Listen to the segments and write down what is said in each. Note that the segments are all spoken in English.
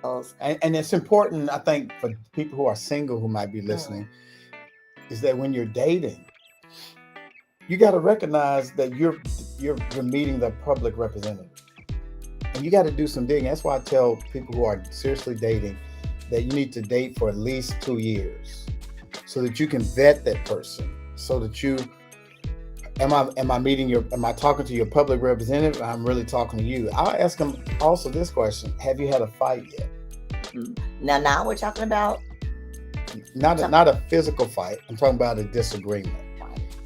And it's important, I think, for people who are single who might be listening, is that when you're dating, you got to recognize that you're meeting the public representative, and you got to do some digging. That's why I tell people who are seriously dating that you need to date for at least 2 years, so that you can vet that person, so that you am I talking to your public representative? I'm really talking to you. I'll ask them also this question: have you had a fight yet? Now we're talking about not a physical fight. I'm talking about a disagreement.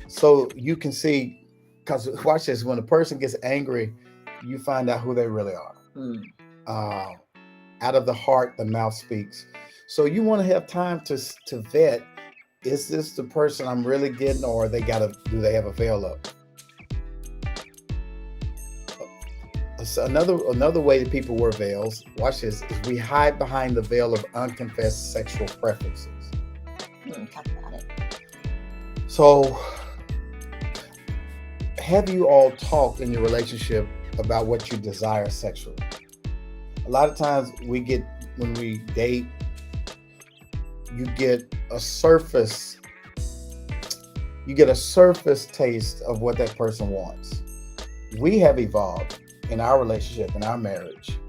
So you can see, because watch this: when a person gets angry, you find out who they really are. Out of the heart, the mouth speaks. So you want to have time to vet: is this the person I'm really getting, or do they have a veil up? So another way that people wear veils, watch this, is we hide behind the veil of unconfessed sexual preferences. Talk about it. So, have you all talked in your relationship about what you desire sexually? A lot of times when we date, you get a surface taste of what that person wants. We have evolved in our relationship, in our marriage.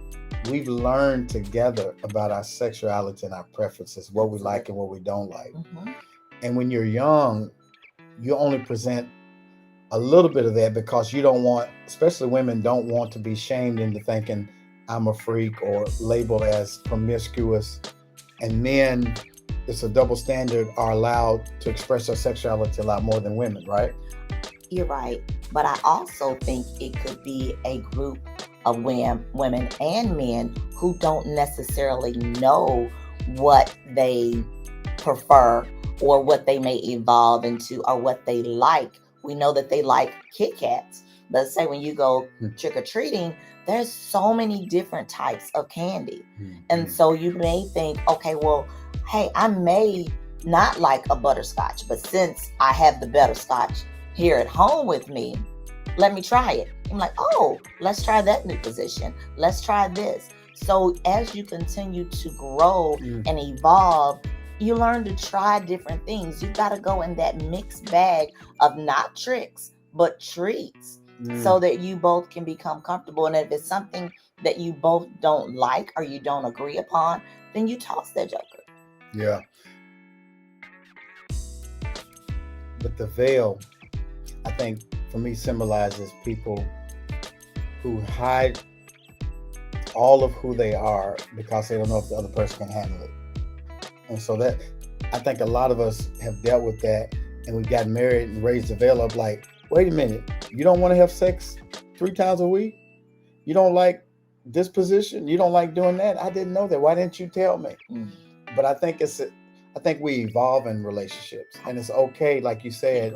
We've learned together about our sexuality and our preferences, what we like and what we don't like. And when you're young, you only present a little bit of that because you don't want, especially women, don't want to be shamed into thinking I'm a freak or labeled as promiscuous. And men, it's a double standard, are allowed to express their sexuality a lot more than women, right? You're right. But I also think it could be a group of women and men who don't necessarily know what they prefer or what they may evolve into or what they like. We know that they like Kit Kats. But say when you go trick-or-treating, there's so many different types of candy. And so you may think, okay, well, hey, I may not like a butterscotch, but since I have the butterscotch here at home with me, let me try it. I'm like, oh, let's try that new position. Let's try this. So as you continue to grow and evolve, you learn to try different things. You've got to go in that mixed bag of not tricks, but treats, so that you both can become comfortable. And if it's something that you both don't like or you don't agree upon, then you toss that joker. Yeah. But the veil, I think, for me, symbolizes people who hide all of who they are because they don't know if the other person can handle it. And so that, I think a lot of us have dealt with that, and we've gotten married and raised the veil up like, wait a minute, you don't want to have sex 3 times a week? You don't like this position? You don't like doing that? I didn't know that. Why didn't you tell me? But I think we evolve in relationships, and it's okay, like you said,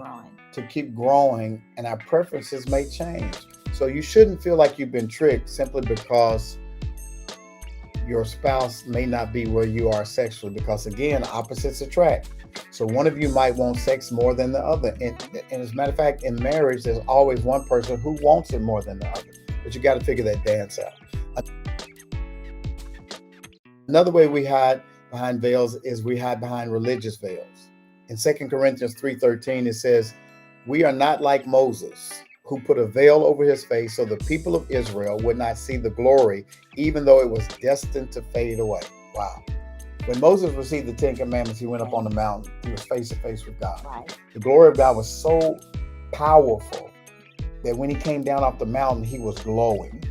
to keep growing, and our preferences may change. So you shouldn't feel like you've been tricked simply because your spouse may not be where you are sexually, because again, opposites attract. So one of you might want sex more than the other. And as a matter of fact, in marriage, there's always one person who wants it more than the other. But you got to figure that dance out. Another way we hide behind veils is we hide behind religious veils. In 2 Corinthians 3:13, it says, we are not like Moses, who put a veil over his face so the people of Israel would not see the glory, even though it was destined to fade away. Wow. When Moses received the 10 Commandments, he went up on the mountain. He was face to face with God. Right. The glory of God was so powerful that when he came down off the mountain, he was glowing.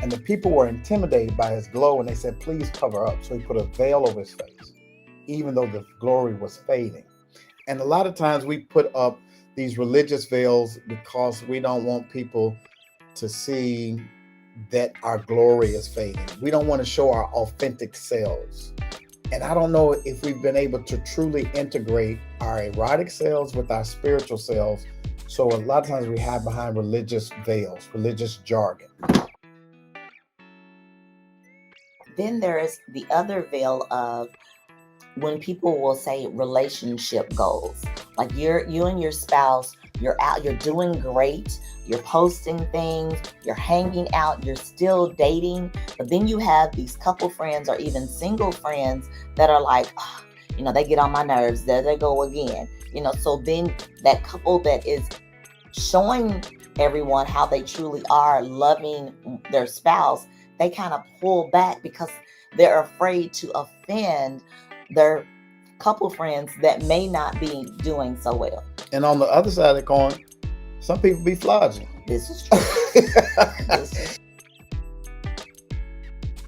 And the people were intimidated by his glow, and they said, please cover up. So he put a veil over his face, even though the glory was fading. And a lot of times we put up these religious veils because we don't want people to see that our glory is fading. We don't want to show our authentic selves. And I don't know if we've been able to truly integrate our erotic selves with our spiritual selves. So a lot of times we hide behind religious veils, religious jargon. Then there is the other veil of when people will say relationship goals. Like you and your spouse you're out, you're doing great, you're posting things, you're hanging out, you're still dating. But then you have these couple friends or even single friends that are like, "Ah, they get on my nerves. There they go again." So then that couple that is showing everyone how they truly are loving their spouse, they kind of pull back because they're afraid to offend their couple friends that may not be doing so well. And on the other side of the coin, some people be flogging. This is true. This is